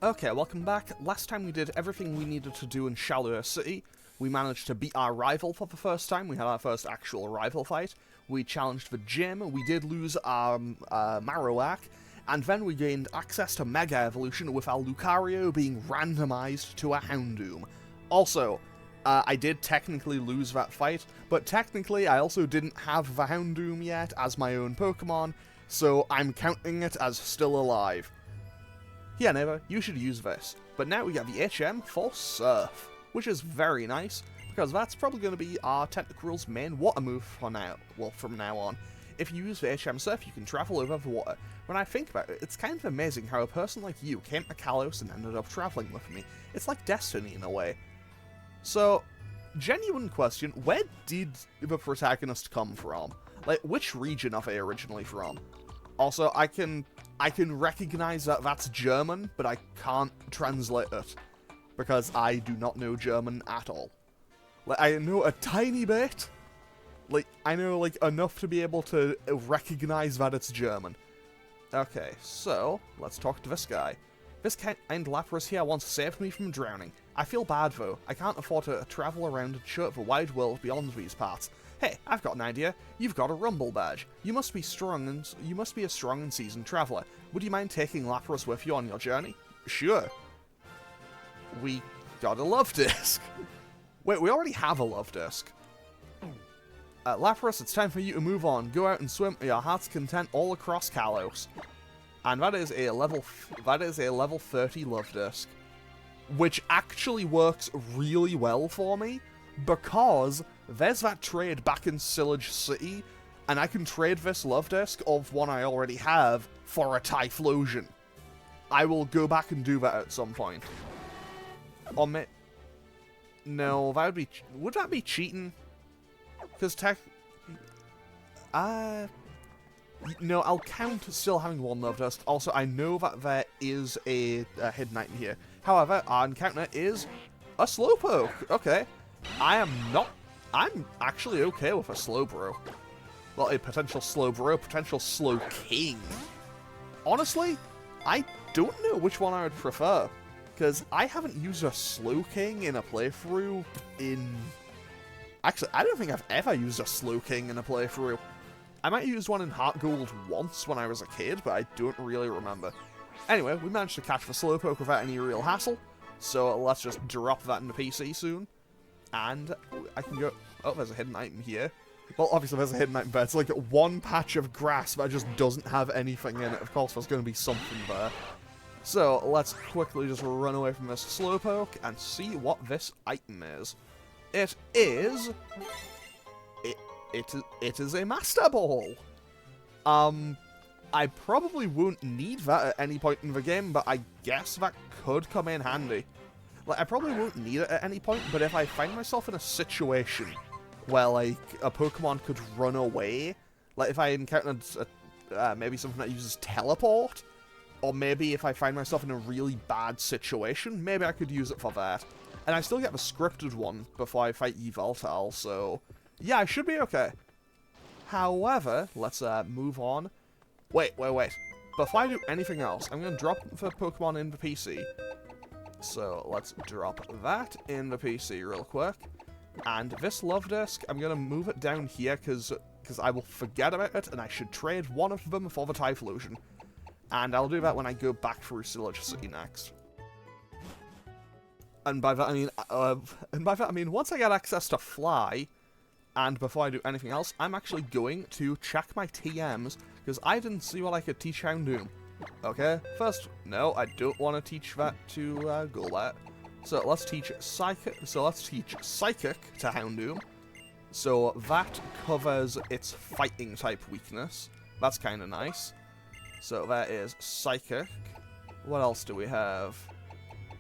Okay, welcome back. Last time we did everything we needed to do in Shalour City. We managed to beat our rival for the first time. We had our first actual rival fight. We challenged the gym. We did lose our Marowak. And then we gained access to Mega Evolution with our Lucario being randomised to a Houndoom. Also, I did technically lose that fight, but technically I also didn't have the Houndoom yet as my own Pokemon, so I'm counting it as still alive. Yeah, neighbour, you should use this. But now we got the HM for Surf, which is very nice, because that's probably going to be our Tentacruel's main water move for now, well, from now on. If you use the HM Surf, you can travel over the water. When I think about it, it's kind of amazing how a person like you came to Kalos and ended up travelling with me. It's like destiny in a way. So, genuine question, where did the protagonist come from? Like, which region are they originally from? Also, I can recognize that that's German, but I can't translate it, because I do not know German at all. Like, I know a tiny bit. Like, I know, like, enough to be able to recognize that it's German. Okay, so, let's talk to this guy. This kind Lapras here once saved me from drowning. I feel bad, though. I can't afford to travel around and show the wide world beyond these parts. Hey, I've got an idea. You've got a Rumble badge. You must be a strong and seasoned traveler. Would you mind taking Lapras with you on your journey? Sure. We got a love disc. Wait, we already have a love disc. Lapras, it's time for you to move on. Go out and swim to your heart's content all across Kalos. And that is a level 30 love disc, which actually works really well for me, because there's that trade back in Shalour City, and I can trade this love disc of one I already have for a Typhlosion. I will go back and do that at some point. Or no, that would be... Would that be cheating? Because no, I'll count still having one love disc. Also, I know that there is a hidden item here. However, our encounter is a Slowpoke. Okay. I'm actually okay with a Slowbro. Well, a potential Slowbro, potential Slowking. Honestly, I don't know which one I would prefer, because I haven't used a Slowking in a playthrough in... Actually, I don't think I've ever used a Slowking in a playthrough. I might have used one in Heart Gold once when I was a kid, but I don't really remember. Anyway, we managed to catch the Slowpoke without any real hassle, so let's just drop that into PC soon. And I can go... Oh, there's a hidden item here. Well, obviously there's a hidden item there. It's like one patch of grass that just doesn't have anything in it. Of course, there's going to be something there. So, let's quickly just run away from this Slowpoke and see what this item is. It is... It is a Master Ball. I probably won't need that at any point in the game, but I guess that could come in handy. Like, I probably won't need it at any point, but if I find myself in a situation where, like, a Pokemon could run away, like, if I encountered maybe something that uses Teleport, or maybe if I find myself in a really bad situation, maybe I could use it for that. And I still get the scripted one before I fight Yveltal, so yeah, I should be okay. However, let's move on. Wait. Before I do anything else, I'm going to drop the Pokemon in the PC. So, let's drop that in the PC real quick. And this love disc, I'm going to move it down here because I will forget about it, and I should trade one of them for the Typhlosion. And I'll do that when I go back through Shalour City next. And by that I mean, once I get access to Fly, and before I do anything else, I'm actually going to check my TMs, because I didn't see what I could teach Houndoom. Okay, first, no, I don't want to teach that to Golbat. So let's teach Psychic to Houndoom. So that covers its fighting type weakness. That's kind of nice. So that is Psychic. What else do we have?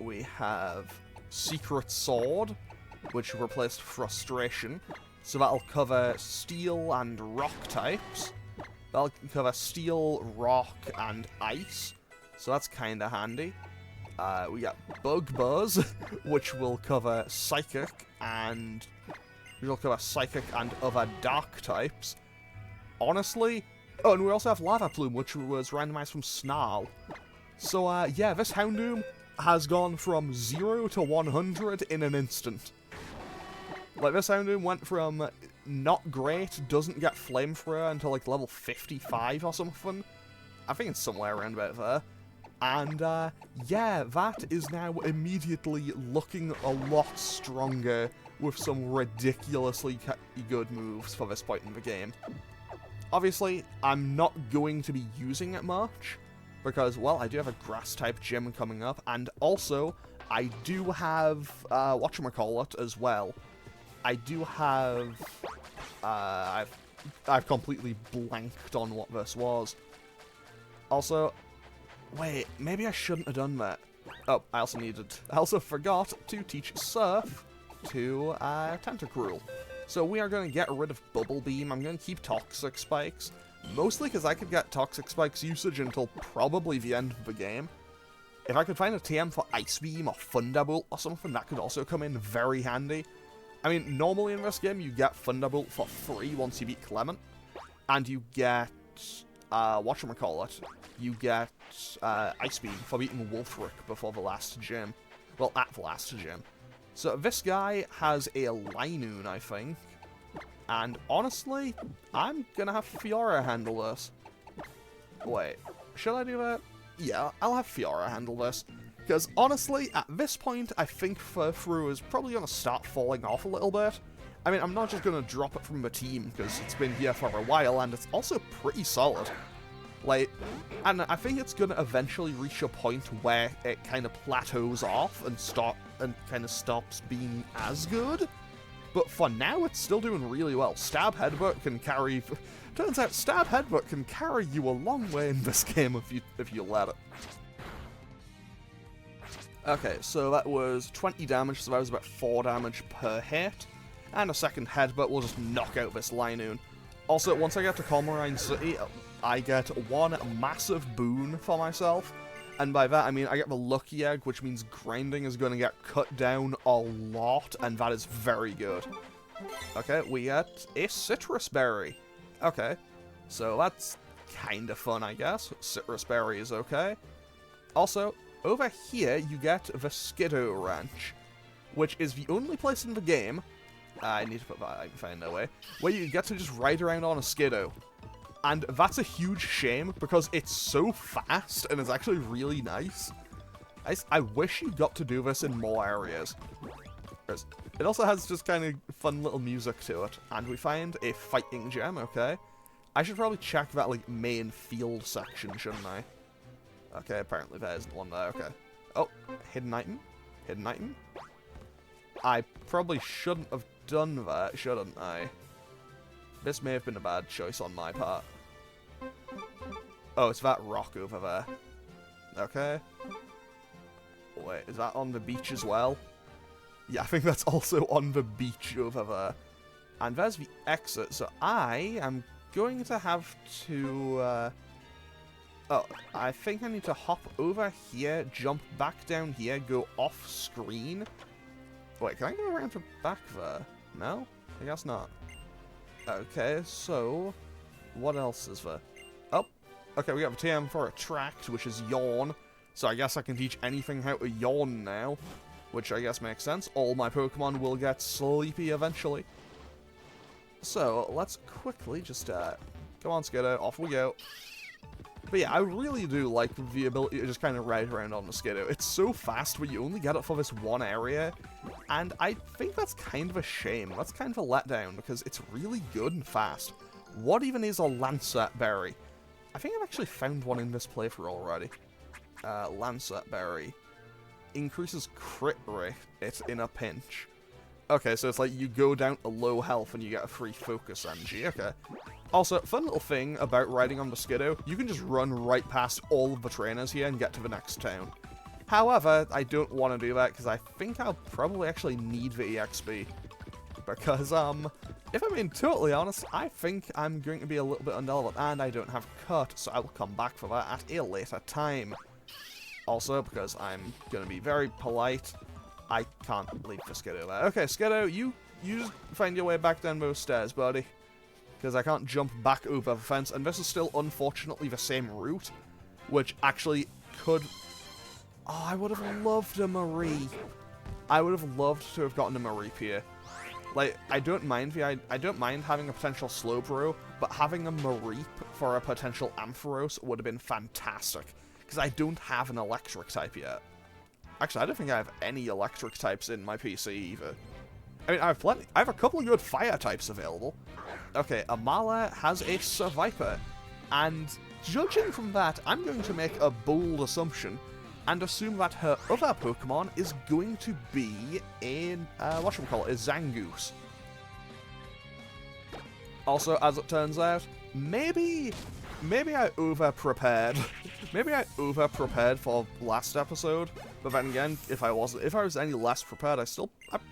We have Secret Sword, which replaced Frustration. So that'll cover Steel and Rock types. That'll cover Steel, Rock, and Ice. So that's kind of handy. We got Bug Buzz, which will cover Psychic and other Dark types. Honestly, oh, and we also have Lava Plume, which was randomized from Snarl. So, yeah, this Houndoom, has gone from 0 to 100 in an instant. Like, this Houndoom went from not great, doesn't get flamethrower until like level 55 or something. I think it's somewhere around about there. And, yeah, that is now immediately looking a lot stronger with some ridiculously good moves for this point in the game. Obviously, I'm not going to be using it much, because, well, I do have a grass-type gym coming up, and also, I do have, whatchamacallit as well. I do have, I've completely blanked on what this was. Also, wait, maybe I shouldn't have done that. Oh, I also forgot to teach Surf to, Tentacruel. So we are going to get rid of Bubble Beam. I'm going to keep Toxic Spikes. Mostly because I could get Toxic Spikes usage until probably the end of the game. If I could find a TM for Ice Beam or Thunderbolt or something, that could also come in very handy. I mean, normally in this game, you get Thunderbolt for free once you beat Clement. And you get, whatchamacallit, you get, Ice Beam for beating Wolfric before the last gym. Well, at the last gym. So this guy has a Linoon, I think. And honestly, I'm gonna have Fiora handle this. Wait, should I do that? Yeah, I'll have Fiora handle this. Because honestly, at this point, I think Furfrou is probably gonna start falling off a little bit. I mean, I'm not just gonna drop it from the team, because it's been here for a while, and it's also pretty solid. Like, and I think it's gonna eventually reach a point where it kind of plateaus off and kind of stops being as good. But for now, it's still doing really well. Stab Headbutt can carry... Turns out Stab Headbutt can carry you a long way in this game if you let it. Okay, so that was 20 damage, so that was about 4 damage per hit. And a second Headbutt will just knock out this Linoon. Also, once I get to Coumarine City, I get one massive boon for myself. And by that, I mean I get the Lucky Egg, which means grinding is going to get cut down a lot, and that is very good. Okay, we get a Citrus Berry. Okay, so that's kind of fun, I guess. Citrus Berry is okay. Also, over here, you get the Skiddo Ranch, which is the only place in the game, I need to put that, I can find no way, where you get to just ride around on a Skiddo. And that's a huge shame, because it's so fast, and it's actually really nice. I wish you got to do this in more areas. It also has just kind of fun little music to it. And we find a fighting gem, okay. I should probably check that, like, main field section, shouldn't I? Okay, apparently there isn't one there, okay. Oh, hidden item? Hidden item? I probably shouldn't have done that, shouldn't I? This may have been a bad choice on my part. Oh, it's that rock over there. Okay. Wait, is that on the beach as well? Yeah, I think that's also on the beach over there. And there's the exit, so I am going to have to, oh, I think I need to hop over here, jump back down here, go off screen. Wait, can I go around to back there? No? I guess not. Okay, so what else is there? Oh, okay, we have a TM for Attract, which is Yawn. So I guess I can teach anything how to yawn now, which I guess makes sense. All my Pokemon will get sleepy eventually. So let's quickly just go on, Skiddo, off we go. But yeah, I really do like the ability to just kind of ride around on the Skiddo. It's so fast, but you only get it for this one area, and I think that's kind of a shame. That's kind of a letdown, because it's really good and fast. What even is a Lancet Berry? I think I've actually found one in this playthrough already. Lancet Berry. Increases crit rate in a pinch. Okay, so it's like you go down to low health and you get a free focus energy. Okay. Also, fun little thing about riding on the Skiddo, you can just run right past all of the trainers here and get to the next town. However, I don't want to do that because I think I'll probably actually need the EXP. Because, if I'm being totally honest, I think I'm going to be a little bit underleveled and I don't have Cut, so I will come back for that at a later time. Also, because I'm going to be very polite, I can't leave the Skiddo there. Okay, Skiddo, you just find your way back down those stairs, buddy. Because I can't jump back over the fence, and this is still, unfortunately, the same route, which actually could... Oh, I would have loved a Marie. I would have loved to have gotten a Marie here. Like, I don't mind having a potential Slowbro, but having a Mareep for a potential Ampharos would have been fantastic. Because I don't have an electric type yet. Actually, I don't think I have any electric types in my PC either. I mean, I have plenty. I have a couple of good fire types available. Okay, Amala has a Survivor. And judging from that, I'm going to make a bold assumption and assume that her other Pokemon is going to be in, a Zangoose. Also, as it turns out, maybe I over-prepared. Maybe I over-prepared for last episode, but then again, if I was any less prepared, I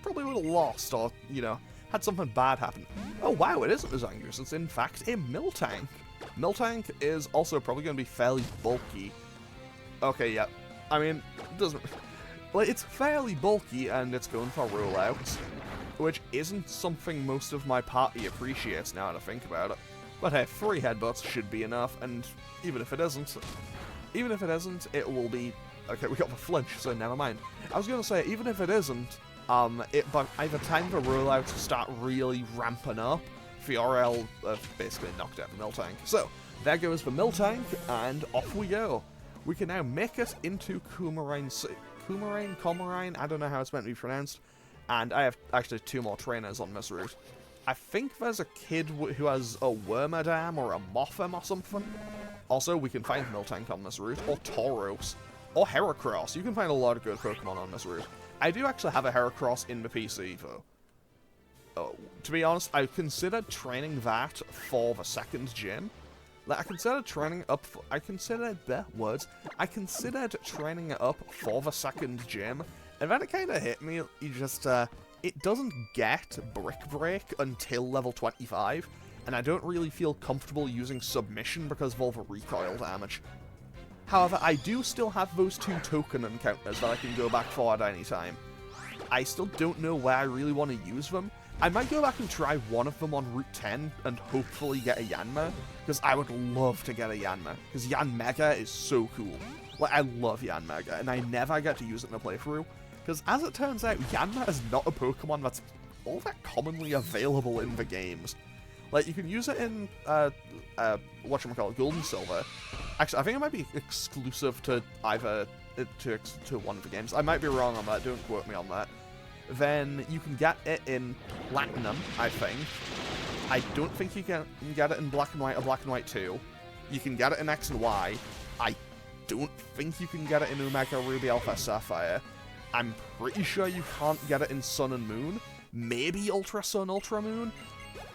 probably would have lost, or, you know, had something bad happen. Oh wow, it isn't a Zangoose, it's in fact a Miltank. Miltank is also probably going to be fairly bulky. Okay, yeah. I mean, it doesn't... Like, it's fairly bulky, and it's going for rollouts, which isn't something most of my party appreciates now that I think about it. But hey, 3 headbutts should be enough, and even if it isn't, it will be... Okay, we got the flinch, so never mind. I was going to say, even if it isn't, but by the time the rollouts start really ramping up, Fiorel basically knocked out the Miltank. So, there goes the Miltank, and off we go. We can now make it into Coumarine City. Coumarine, I don't know how it's meant to be pronounced. And I have actually 2 more trainers on this route. I think there's a kid who has a Wormadam or a Mothim or something. Also, we can find Miltank on this route, or Tauros, or Heracross. You can find a lot of good Pokemon on this route. I do actually have a Heracross in the PC, though. To be honest, I considered training that for the second gym. Like, I considered training it up for the second gym, and then it kind of hit me. It doesn't get Brick Break until level 25, and I don't really feel comfortable using Submission because of all the recoil damage. However, I do still have those 2 token encounters that I can go back for at any time. I still don't know where I really want to use them. I might go back and try one of them on Route 10 and hopefully get a Yanma, because I would love to get a Yanma, because Yanmega is so cool. Like, I love Yanmega, and I never get to use it in a playthrough, because as it turns out, Yanma is not a Pokemon that's all that commonly available in the games. Like, you can use it in, Gold and Silver. Actually, I think it might be exclusive to either, to one of the games. I might be wrong on that, don't quote me on that. Then you can get it in Platinum, I think. I don't think you can get it in Black and White or Black and White 2. You can get it in X and Y. I don't think you can get it in Omega Ruby Alpha Sapphire. I'm pretty sure you can't get it in Sun and Moon. Maybe Ultra Sun, Ultra Moon.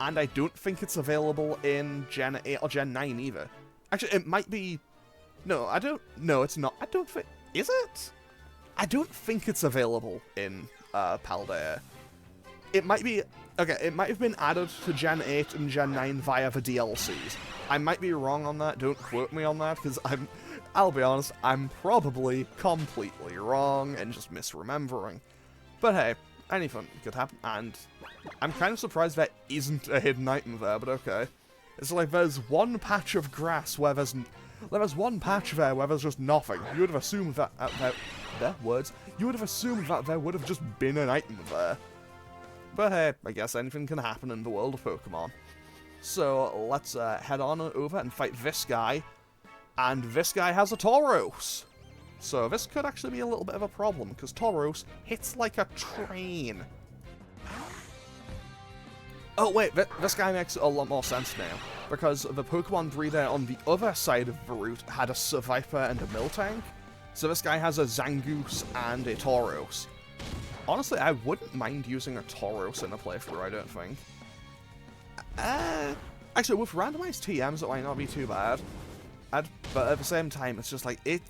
And I don't think it's available in Gen 8 or Gen 9 either. Actually, it might be... No, I don't... No, it's not. I don't think... Is it? I don't think it's available in... Paldea. It might be... Okay, it might have been added to Gen 8 and Gen 9 via the DLCs. I might be wrong on that, don't quote me on that, because I'll be honest, I'm probably completely wrong and just misremembering. But hey, anything could happen, and I'm kind of surprised there isn't a hidden item there, but okay. It's like there's one patch of grass where there's one patch there where there's just nothing. You would have assumed that... You would have assumed that there would have just been an item there. But hey, I guess anything can happen in the world of Pokemon. So, let's head on over and fight this guy. And this guy has a Tauros. So this could actually be a little bit of a problem, because Tauros hits like a train. Oh wait, this guy makes a lot more sense now, because the Pokemon breeder on the other side of the route had a Survivor and a Miltank, so this guy has a Zangoose and a Tauros. Honestly, I wouldn't mind using a Tauros in a playthrough, I don't think. Actually, with randomized TMs, it might not be too bad. But at the same time, it's just like, it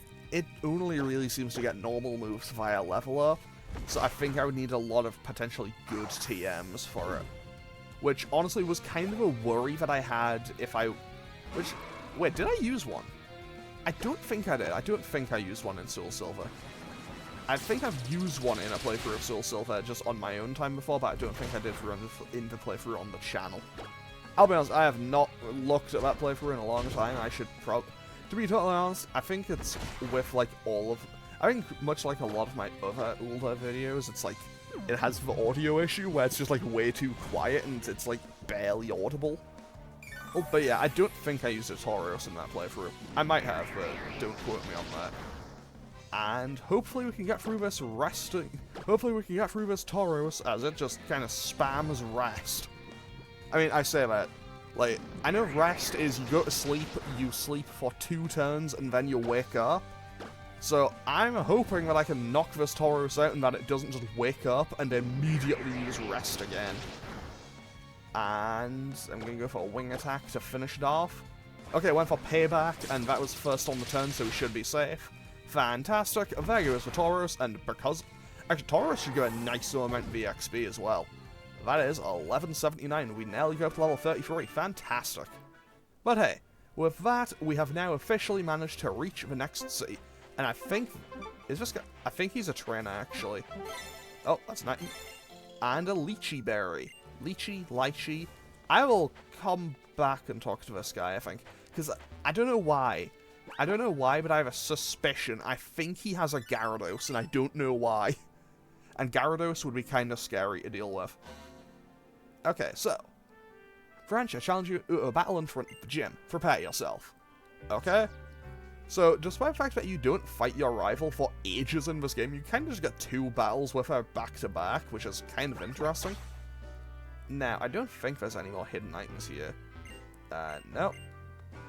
only really seems to get normal moves via level up, so I think I would need a lot of potentially good TMs for it. Which, honestly, was kind of a worry that I had if I... Wait, did I use one? I don't think I did. I don't think I used one in Soul Silver. I think I've used one in a playthrough of Soul Silver just on my own time before, but I don't think I did in the playthrough on the channel. I'll be honest, I have not looked at that playthrough in a long time. I should probably... To be totally honest, I think it's with, like, all of... I think much like a lot of my other older videos, it's like, it has the audio issue where it's just like way too quiet and it's like barely audible. Oh, but yeah, I don't think I used a Tauros in that playthrough. I might have, but don't quote me on that. And hopefully we can get through this hopefully we can get through this Tauros as it just kind of spams rest. I mean, I say that. Like, I know rest is you go to sleep, you sleep for 2 turns, and then you wake up. So I'm hoping that I can knock this Tauros out and that it doesn't just wake up and immediately use rest again. And I'm going to go for a wing attack to finish it off. Okay, went for payback, and that was first on the turn, so we should be safe. Fantastic. There goes the Tauros, and because... Actually, Tauros should get a nice amount of EXP as well. That is 1179. We nearly go up to level 33. Fantastic. But hey, with that, we have now officially managed to reach the next city. And I think... Is this guy... I think he's a trainer, actually. Oh, that's nice. And a lychee berry. Lychee. I will come back and talk to this guy, I think. Because I don't know why. But I have a suspicion. I think he has a Gyarados, and I don't know why. And Gyarados would be kind of scary to deal with. Okay, so. French, I challenge you to a battle in front of the gym. Prepare yourself. Okay? So, despite the fact that you don't fight your rival for ages in this game, you kind of just get 2 battles with her back-to-back, which is kind of interesting. Now, I don't think there's any more hidden items here. No.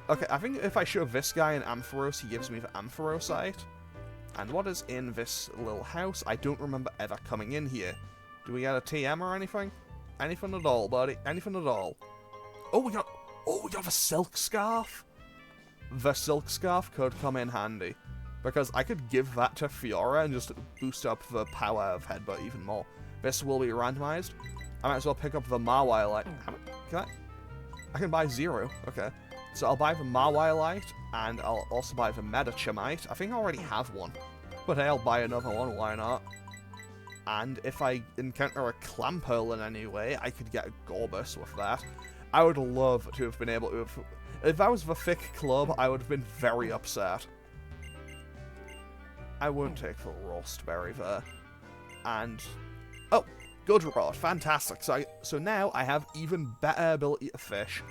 Okay, I think if I show this guy an Ampharos, he gives me the Ampharosite. And what is in this little house? I don't remember ever coming in here. Do we get a TM or anything? Anything at all, buddy? Anything at all? Oh, we got a silk scarf. The silk scarf could come in handy. Because I could give that to Fiora and just boost up the power of Headbutt even more. This will be randomized. I might as well pick up the Mawile. I can buy 0. Okay. So I'll buy the Mawile, and I'll also buy the Metachamite. I think I already have one. But hey, I'll buy another one, why not? And if I encounter a Clamperl in any way, I could get a Gorbus with that. I would love to have been able to... If that was the thick club, I would have been very upset. I won't take the Roastberry there. And... Oh! Good Rod. Fantastic. So now I have even better ability to fish.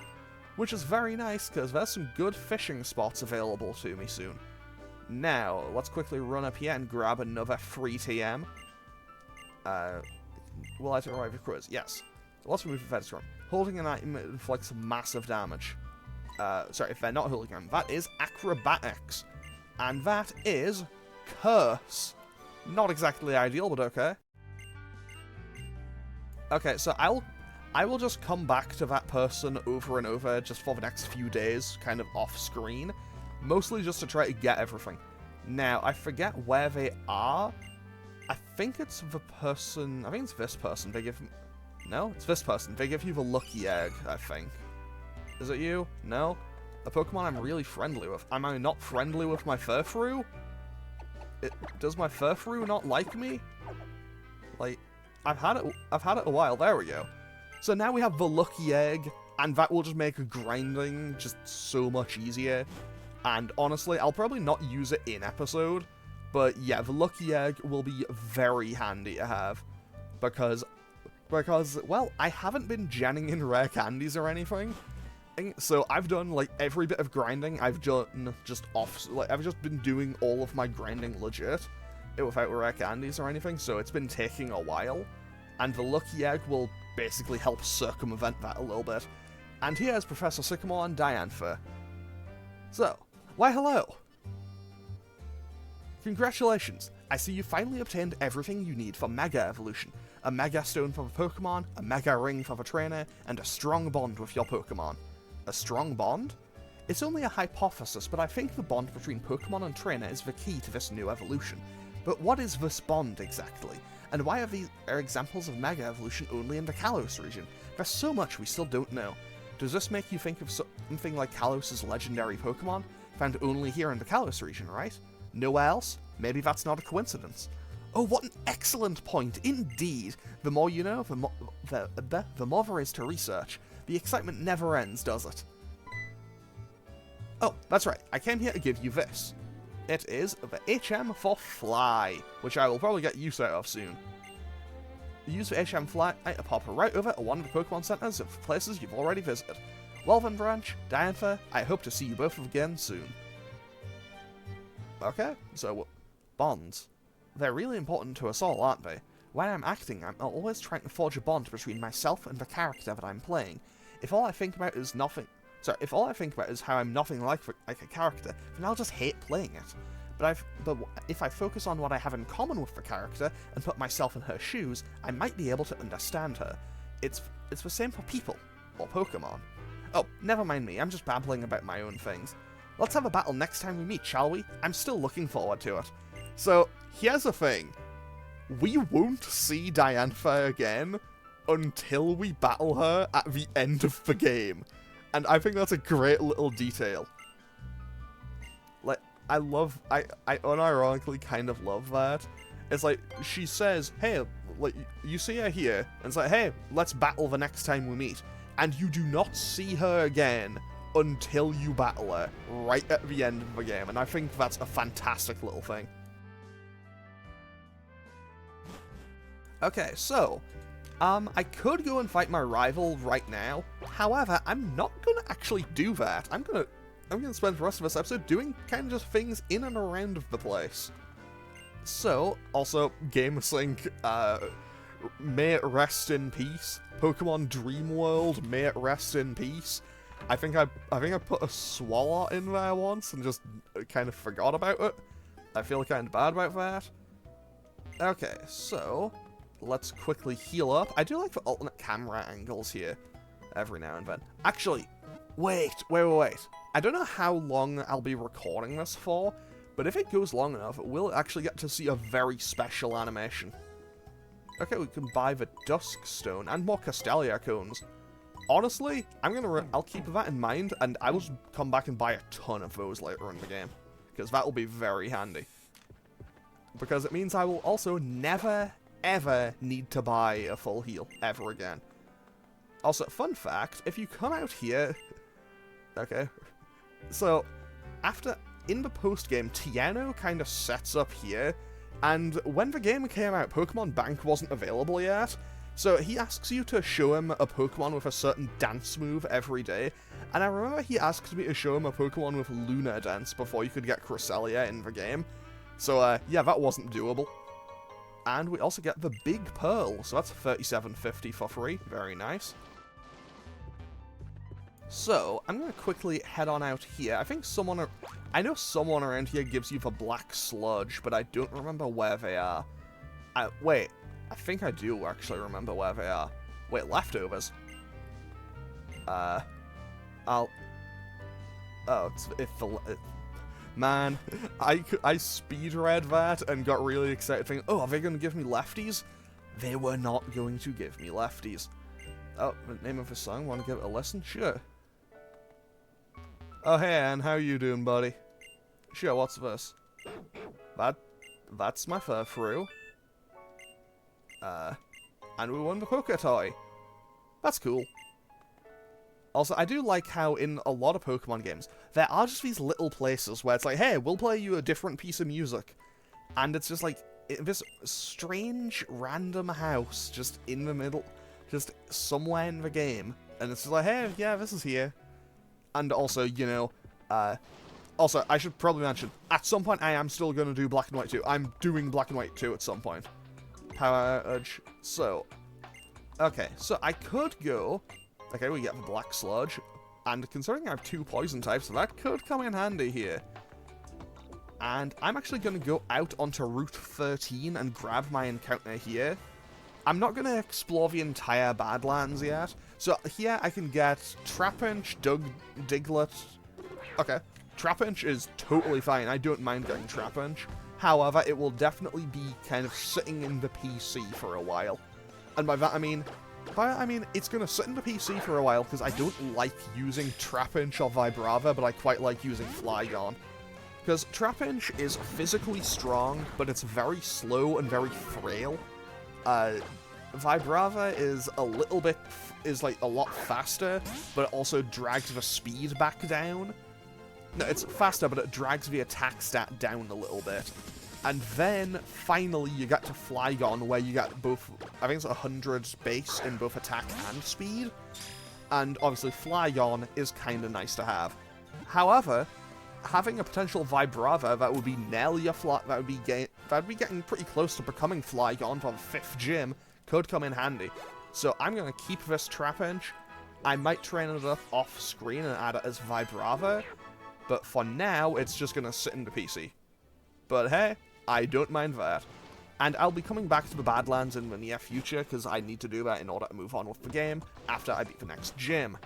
Which is very nice, because there's some good fishing spots available to me soon. Now, let's quickly run up here and grab another free TM. Will I survive your quiz? Yes. Let's remove the Fedstrom. Holding an item inflicts massive damage. Sorry, if they're not holding them. That is Acrobatics. And that is Curse. Not exactly ideal, but okay. Okay, so I will just come back to that person over and over just for the next few days, kind of off-screen. Mostly just to try to get everything. Now, I forget where they are. I think it's the person... I think it's this person. They give... No? It's this person. They give you the Lucky Egg, I think. Is it you? No? A Pokemon I'm really friendly with. Am I not friendly with my Furfrou? Does my Furfrou not like me? Like... I've had it a while. There we go. So now we have the Lucky Egg, and that will just make grinding just so much easier. And honestly, I'll probably not use it in episode, but yeah, the Lucky Egg will be very handy to have. Because, well, I haven't been genning in rare candies or anything. So I've done, like, every bit of grinding. I've just been doing all of my grinding legit, without rare candies or anything, so it's been taking a while. And the Lucky Egg will basically help circumvent that a little bit. And here's Professor Sycamore and Diantha. So, why hello! Congratulations! I see you finally obtained everything you need for Mega Evolution. A Mega Stone for the Pokemon, a Mega Ring for the Trainer, and a strong bond with your Pokemon. A strong bond? It's only a hypothesis, but I think the bond between Pokemon and Trainer is the key to this new evolution. But what is this bond exactly? And why are examples of Mega Evolution only in the Kalos region? There's so much we still don't know. Does this make you think of something like Kalos' legendary Pokemon? Found only here in the Kalos region, right? Nowhere else? Maybe that's not a coincidence. Oh, what an excellent point, indeed! The more you know, the more there is to research. The excitement never ends, does it? Oh, that's right, I came here to give you this. It is the HM for Fly, which I will probably get use out of soon. Use the HM Fly to pop right over to one of the Pokemon Centers of places you've already visited. Welvin Branch, Diantha, I hope to see you both again soon. Okay, so bonds. They're really important to us all, aren't they? When I'm acting, I'm always trying to forge a bond between myself and the character that I'm playing. If all I think about is how I'm nothing like a character, then I'll just hate playing it. But if I focus on what I have in common with the character and put myself in her shoes, I might be able to understand her. It's the same for people, or Pokemon. Oh, never mind me, I'm just babbling about my own things. Let's have a battle next time we meet, shall we? I'm still looking forward to it. So, here's the thing. We won't see Diantha again until we battle her at the end of the game. And I think that's a great little detail. Like, I unironically kind of love that. It's like, she says, hey, like, you see her here, and it's like, hey, let's battle the next time we meet. And you do not see her again until you battle her, right at the end of the game. And I think that's a fantastic little thing. Okay, so, I could go and fight my rival right now. However, I'm not gonna actually do that. I'm gonna spend the rest of this episode doing kind of just things in and around the place. So, also, GameSync, may it rest in peace. Pokemon Dream World, may it rest in peace. I think I put a Swalot in there once and just kind of forgot about it. I feel kind of bad about that. Okay, so let's quickly heal up. I do like the alternate camera angles here every now and then. Actually, wait. I don't know how long I'll be recording this for, but if it goes long enough, we'll actually get to see a very special animation. Okay, we can buy the Dusk Stone and more Castelia cones. Honestly, I'll keep that in mind, and I will come back and buy a ton of those later in the game, because that will be very handy. Because it means I will also never, ever need to buy a full heal ever again. Also, fun fact, if you come out here... Okay. So, in the post-game, Tiano kind of sets up here, and when the game came out, Pokemon Bank wasn't available yet, so he asks you to show him a Pokemon with a certain dance move every day, and I remember he asked me to show him a Pokemon with Lunar Dance before you could get Cresselia in the game. So, yeah, that wasn't doable. And we also get the Big Pearl, so that's $37.50 for free. Very nice. So, I'm going to quickly head on out here. I know someone around here gives you the Black Sludge, but I don't remember where they are. Wait, I think I do actually remember where they are. Wait, leftovers. Man, I speed read that and got really excited thinking, oh, are they going to give me lefties? They were not going to give me lefties. Oh, the name of the song, want to give it a listen? Sure. Oh, hey, Ann, how you doing, buddy? Sure, what's this? That's my Furfrou. And we won the Poké Toy. That's cool. Also, I do like how in a lot of Pokemon games, there are just these little places where it's like, hey, we'll play you a different piece of music. And it's just like, this strange, random house just in the middle, just somewhere in the game. And it's just like, hey, yeah, this is here. And also, you know, also, I should probably mention, at some point I am still going to do Black and White 2. I'm doing Black and White 2 at some point. Power Urge. So, okay, so I could go... Okay, we get the Black Sludge, and considering I have 2 poison types, that could come in handy here. And I'm actually going to go out onto Route 13 and grab my encounter here. I'm not going to explore the entire Badlands yet, so here I can get Trapinch, Diglett... Okay, Trapinch is totally fine, I don't mind getting Trapinch. However, it will definitely be kind of sitting in the PC for a while. And by that I mean, it's going to sit in the PC for a while because I don't like using Trapinch or Vibrava, but I quite like using Flygon. Because Trapinch is physically strong, but it's very slow and very frail. Vibrava is a lot faster, but it also drags the speed back down. No, it's faster, but it drags the attack stat down a little bit. And then, finally, you get to Flygon, where you get both, I think it's 100 base in both attack and speed. And obviously, Flygon is kind of nice to have. However, having a potential Vibrava that would be nearly a that would be getting pretty close to becoming Flygon for the 5th gym could come in handy. So I'm going to keep this Trapinch. I might train it up off screen and add it as Vibrava, but for now, it's just going to sit in the PC. But hey, I don't mind that. And I'll be coming back to the Badlands in the near future, because I need to do that in order to move on with the game after I beat the next gym.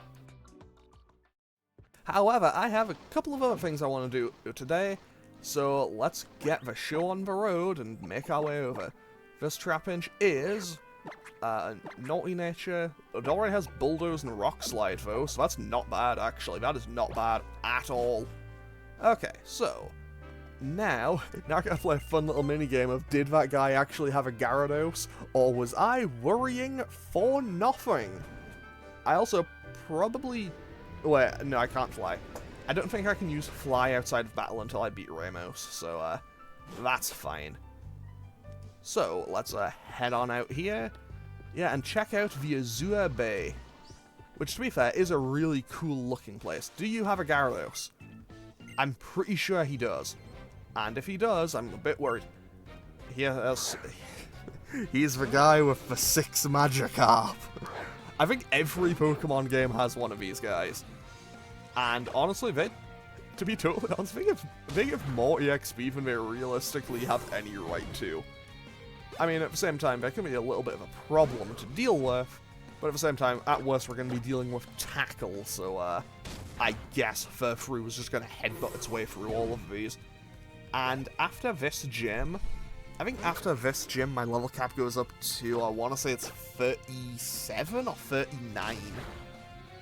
However, I have a couple of other things I want to do today, so let's get the show on the road and make our way over. This Trapinch is Naughty Nature. It already has Bulldoze and Rock Slide though, so that's not bad actually. That is not bad at all. Okay, so now I gotta play a fun little minigame of did that guy actually have a Gyarados, or was I worrying for nothing? I also probably... Wait, no, I can't fly. I don't think I can use fly outside of battle until I beat Ramos, so that's fine. So, let's head on out here. Yeah, and check out the Azure Bay, which, to be fair, is a really cool-looking place. Do you have a Gyarados? I'm pretty sure he does. And if he does, I'm a bit worried. He's the guy with the 6 Magikarp. I think every Pokemon game has one of these guys. And honestly, to be totally honest, they give more EXP than they realistically have any right to. I mean, at the same time, that can be a little bit of a problem to deal with, but at the same time, at worst, we're going to be dealing with Tackle, so I guess Furfrou is just going to headbutt its way through all of these. And after this gym, I think after this gym, my level cap goes up to, I want to say it's 37 or 39.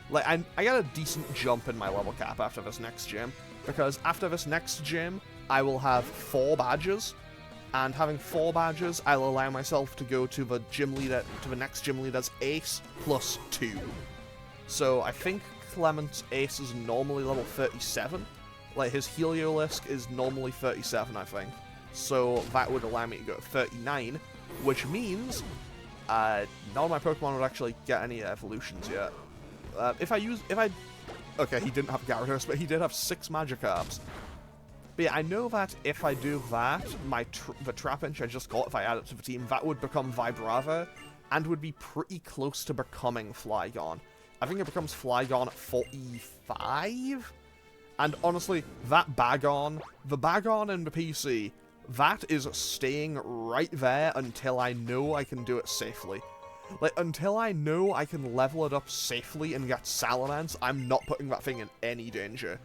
Like, I got a decent jump in my level cap after this next gym, because after this next gym, I will have 4 badges, and having 4 badges, I'll allow myself to go to the gym leader, to the next gym leader's ace plus 2. So I think Clement's ace is normally level 37. Like, his Heliolisk is normally 37, I think. So that would allow me to go to 39, which means none of my Pokemon would actually get any evolutions yet. Okay, he didn't have Gyarados, but he did have 6 Magikarps. But yeah, I know that if I do that, the Trapinch I just got, if I add it to the team, that would become Vibrava, and would be pretty close to becoming Flygon. I think it becomes Flygon at 45? And honestly, that Bagon, the Bagon in the PC, that is staying right there until I know I can do it safely. Like, until I know I can level it up safely and get Salamence, I'm not putting that thing in any danger.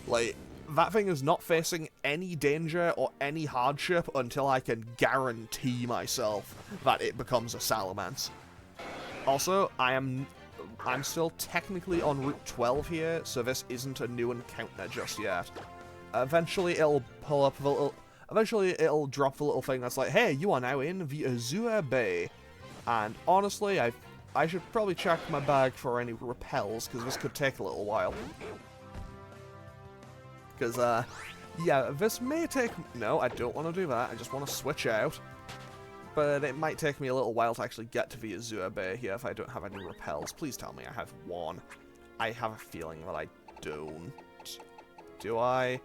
Like, that thing is not facing any danger or any hardship until I can guarantee myself that it becomes a Salamence. Also, I'm still technically on Route 12 here, so this isn't a new encounter just yet. Eventually, it'll pull up the little... Eventually, it'll drop the little thing that's like, hey, you are now in the Azure Bay. And honestly, I should probably check my bag for any repels, because this could take a little while. Because, yeah, this may take... No, I don't want to do that. I just want to switch out. But it might take me a little while to actually get to the Azure Bay here if I don't have any repels. Please tell me I have one. I have a feeling that I don't. Do I?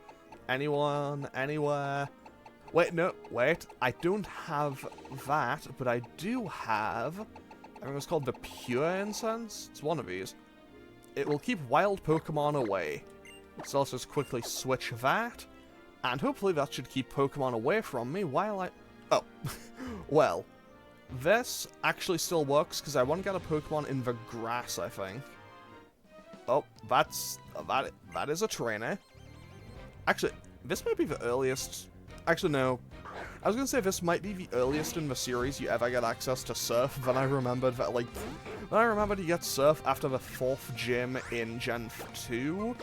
Anyone? Anywhere? Wait, no, wait. I don't have that, but I do have... I think it's called the Pure Incense. It's one of these. It will keep wild Pokemon away. So let's just quickly switch that. And hopefully that should keep Pokemon away from me while I... Oh. Well, this actually still works, because I want to get a Pokemon in the grass, I think. Oh, that is a trainer. Actually, this might be the earliest... Actually, no. I was going to say this might be the earliest in the series you ever get access to Surf, then I remembered that, like... Then I remembered you get Surf after the 4th gym in Gen 2.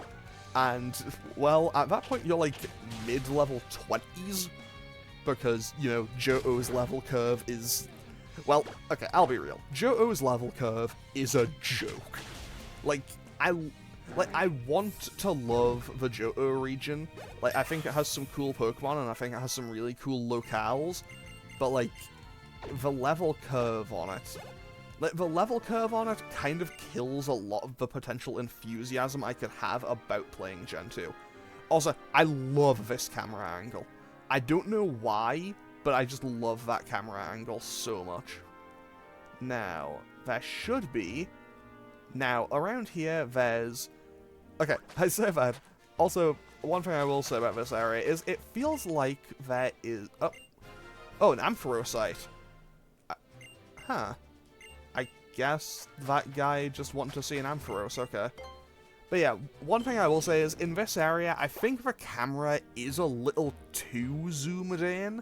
And, well, at that point you're, like, mid-level 20s. Because, you know, Johto's level curve is... Well, okay, I'll be real. Johto's level curve is a joke. Like, Like, I want to love the Johto region. Like, I think it has some cool Pokemon, and I think it has some really cool locales. But, like, the level curve on it... Like, the level curve on it kind of kills a lot of the potential enthusiasm I could have about playing Gen 2. Also, I love this camera angle. I don't know why, but I just love that camera angle so much. Now, there should be... Now, around here, there's... Okay, I say that. Also, one thing I will say about this area is it feels like there is... Oh, an Ampharocyte. Huh. I guess that guy just wanted to see an Ampharos, okay. But yeah, one thing I will say is, in this area, I think the camera is a little too zoomed in.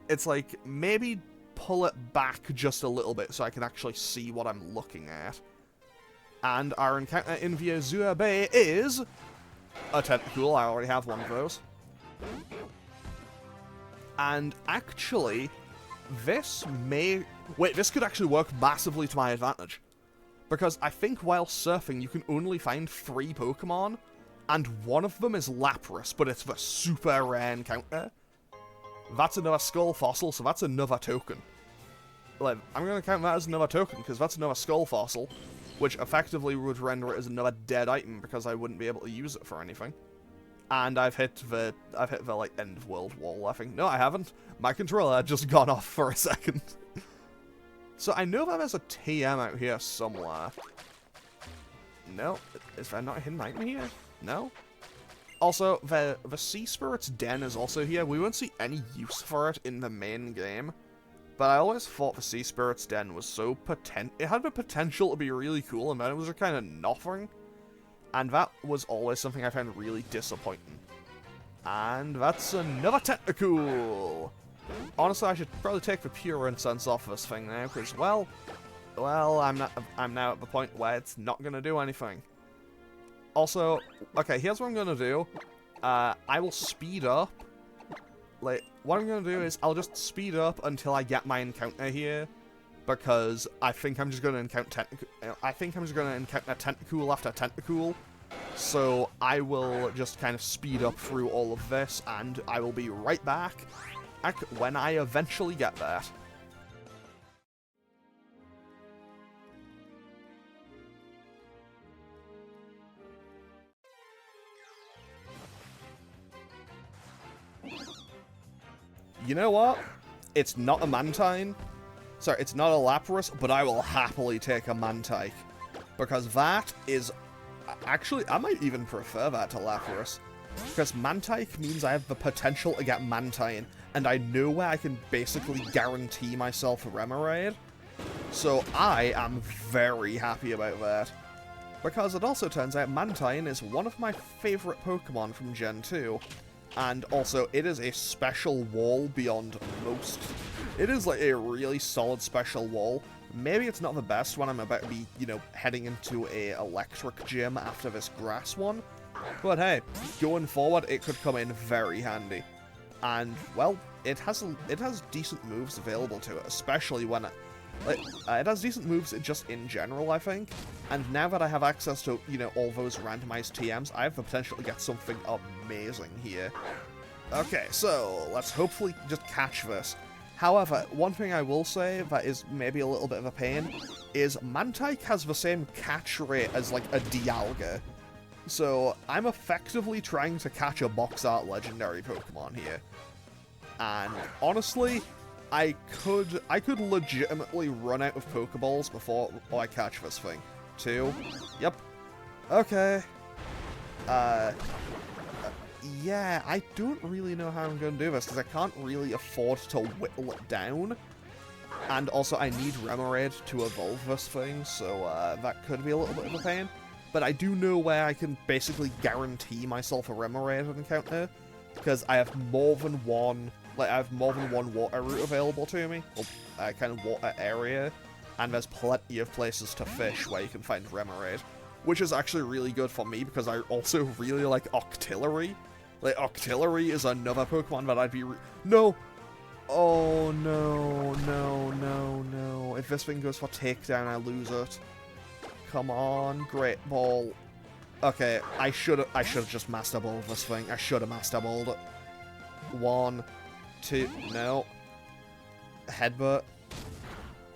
It's like, maybe pull it back just a little bit so I can actually see what I'm looking at. And our encounter in the Azure Bay is... a Tentacool, I already have one of those. And actually, this may... Wait, this could actually work massively to my advantage. Because I think while surfing, you can only find 3 Pokemon, and one of them is Lapras, but it's the super rare encounter. That's another Skull Fossil, so that's another token. Like, I'm going to count that as another token, because that's another Skull Fossil, which effectively would render it as another dead item, because I wouldn't be able to use it for anything. And I've hit the like, end of world wall, I think. No, I haven't. My controller had just gone off for a second. So I know that there's a TM out here somewhere. No? Is there not a hidden item here? No? Also, the Sea Spirit's Den is also here. We won't see any use for it in the main game. But I always thought the Sea Spirit's Den was so it had the potential to be really cool, and then it was kind of nothing. And that was always something I found really disappointing. And that's another Tentacool! Honestly, I should probably take the pure incense off this thing now, because, well, I'm now at the point where it's not going to do anything. Also, okay, here's what I'm going to do. I will speed up. Like, what I'm going to do is I'll just speed up until I get my encounter here, because I think I'm just going to encounter Tentacool after Tentacool. So I will just kind of speed up through all of this, and I will be right back when I eventually get that. You know what? It's not a Mantine. Sorry, it's not a Lapras, but I will happily take a Mantike. Because that is... Actually, I might even prefer that to Lapras. Because Mantike means I have the potential to get Mantine, and I know where I can basically guarantee myself a Remoraid. So I am very happy about that. Because it also turns out Mantine is one of my favourite Pokemon from Gen 2. And also, it is a special wall beyond most. It is like a really solid special wall. Maybe it's not the best when I'm about to be, you know, heading into a electric gym after this grass one. But hey, going forward, it could come in very handy. And, well, it has decent moves available to it, especially when it has decent moves just in general, I think. And now that I have access to, you know, all those randomized TMs, I have the potential to get something amazing here. Okay, so let's hopefully just catch this. However, one thing I will say that is maybe a little bit of a pain is Mantike has the same catch rate as, like, a Dialga. So I'm effectively trying to catch a box art legendary Pokemon here. And honestly, I could legitimately run out of Pokeballs before I catch this thing. 2. Yep. Okay. Yeah, I don't really know how I'm going to do this, because I can't really afford to whittle it down. And also, I need Remoraid to evolve this thing, so that could be a little bit of a pain. But I do know where I can basically guarantee myself a Remoraid encounter, because I have more than one water route available to me, or kind of water area, and there's plenty of places to fish where you can find Remoraid, which is actually really good for me, because I also really like Octillery. Like, Octillery is another Pokemon that I'd be No! Oh, no, no, no, no. If this thing goes for takedown, I lose it. Come on, Great Ball. Okay, I should have just master balled this thing. I should have master balled it. 1, 2, no. Headbutt.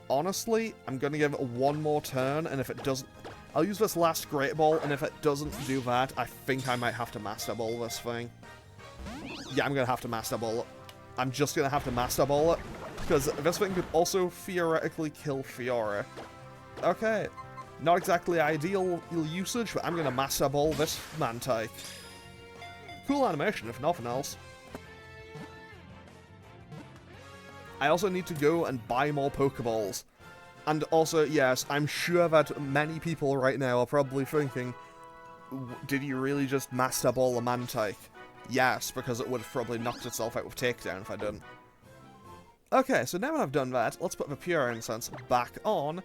Honestly, I'm gonna give it one more turn, and if it doesn't, I'll use this last Great Ball, and if it doesn't do that, I think I might have to Master Ball this thing. Yeah, I'm gonna have to Master Ball it. I'm just gonna have to Master Ball it, because this thing could also theoretically kill Fiora. Okay, not exactly ideal usage, but I'm gonna Master Ball this Mantike. Cool animation, if nothing else. I also need to go and buy more Pokeballs. And also, yes, I'm sure that many people right now are probably thinking, did you really just Master Ball a Mantike? Yes, because it would have probably knocked itself out with Takedown if I didn't. Okay, so now that I've done that, let's put the Pure Incense back on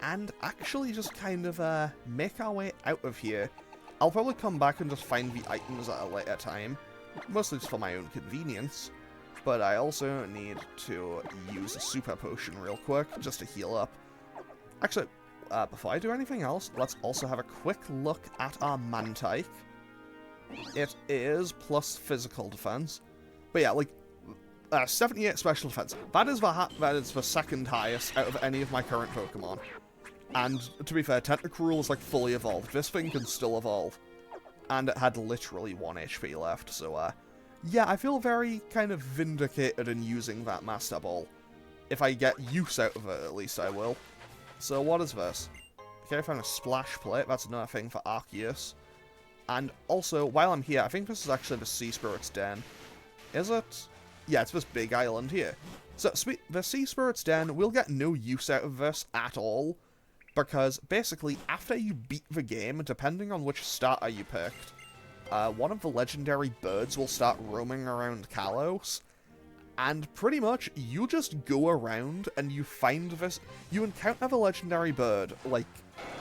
and actually just kind of make our way out of here. I'll probably come back and just find the items at a later time, mostly just for my own convenience. But I also need to use a Super Potion real quick, just to heal up. Actually, before I do anything else, let's also have a quick look at our Mantike. It is plus physical defense. But yeah, like, 78 special defense. That is the second highest out of any of my current Pokemon. And, to be fair, Tentacruel is, like, fully evolved. This thing can still evolve. And it had literally 1 HP left, so, yeah, I feel very kind of vindicated in using that Master Ball. If I get use out of it, at least I will. So what is this? Okay, I found a Splash Plate. That's another thing for Arceus. And also, while I'm here, I think this is actually the Sea Spirit's Den. Is it? Yeah, it's this big island here. So, the Sea Spirit's Den, we'll get no use out of this at all. Because, basically, after you beat the game, depending on which starter you picked, one of the legendary birds will start roaming around Kalos, and pretty much, you just go around and you find this, you encounter the legendary bird, like,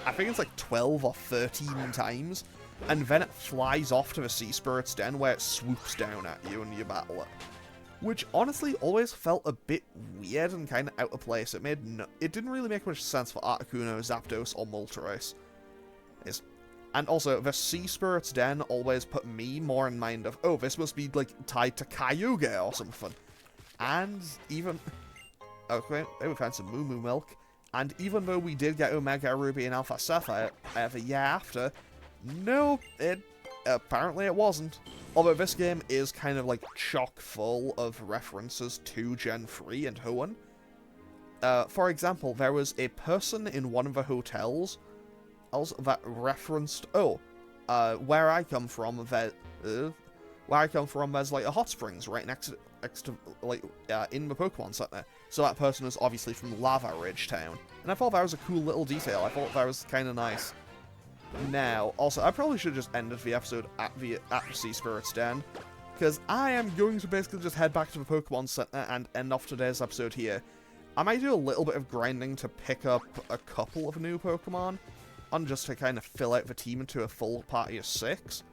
I think it's like 12 or 13 times, and then it flies off to the Sea Spirit's Den where it swoops down at you and you battle it. Which, honestly, always felt a bit weird and kind of out of place. It didn't really make much sense for Articuno, Zapdos, or Moltres. And also, the Sea Spirit's Den always put me more in mind of, oh, this must be, like, tied to Kyogre or something. And even... Okay, we found some Moo Moo Milk. And even though we did get Omega Ruby and Alpha Sapphire the year after, no, apparently it wasn't. Although this game is kind of, like, chock full of references to Gen 3 and Hoenn. For example, there was a person in one of the hotels that referenced, where I come from, there's like a hot springs right next to like in the Pokemon Center. So that person is obviously from Lava Ridge Town, and I thought that was a cool little detail. I thought that was kind of nice. Now, also, I probably should have just ended the episode at the Sea Spirit's Den, because I am going to basically just head back to the Pokemon Center and end off today's episode here. I might do a little bit of grinding to pick up a couple of new Pokemon, on just to kind of fill out the team into a full party of 6,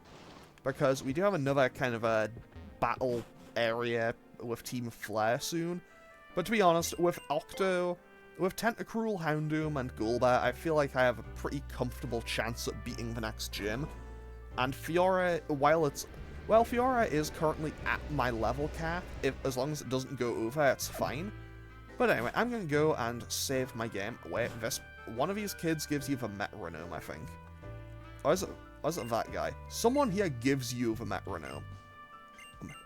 because we do have another kind of a battle area with Team Flare soon. But to be honest, with Tentacruel, Houndoom, and Golbat, I feel like I have a pretty comfortable chance at beating the next gym. And Fiora, Fiora is currently at my level cap. As long as it doesn't go over, it's fine. But anyway, I'm going to go and save my game. Wait, one of these kids gives you the Metronome, I think. Or is it that guy? Someone here gives you the Metronome.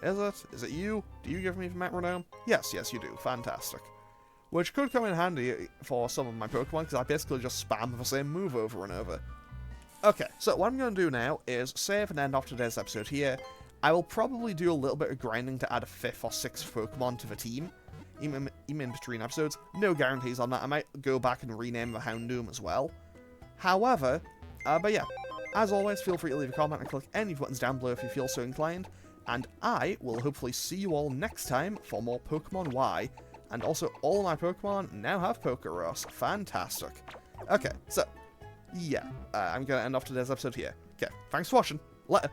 Is it? Is it you? Do you give me the Metronome? Yes, you do. Fantastic. Which could come in handy for some of my Pokemon, because I basically just spam the same move over and over. Okay, so what I'm going to do now is save and end off today's episode here. I will probably do a little bit of grinding to add a 5th or 6th Pokemon to the team. Even in between episodes. No guarantees on that. I might go back and rename the Houndoom as well. However, but yeah, as always, feel free to leave a comment and click any buttons down below if you feel so inclined. And I will hopefully see you all next time for more Pokemon Y. And also, all of my Pokemon now have Pokeros. Fantastic. Okay, so, yeah, I'm going to end off today's episode here. Okay, thanks for watching. Later.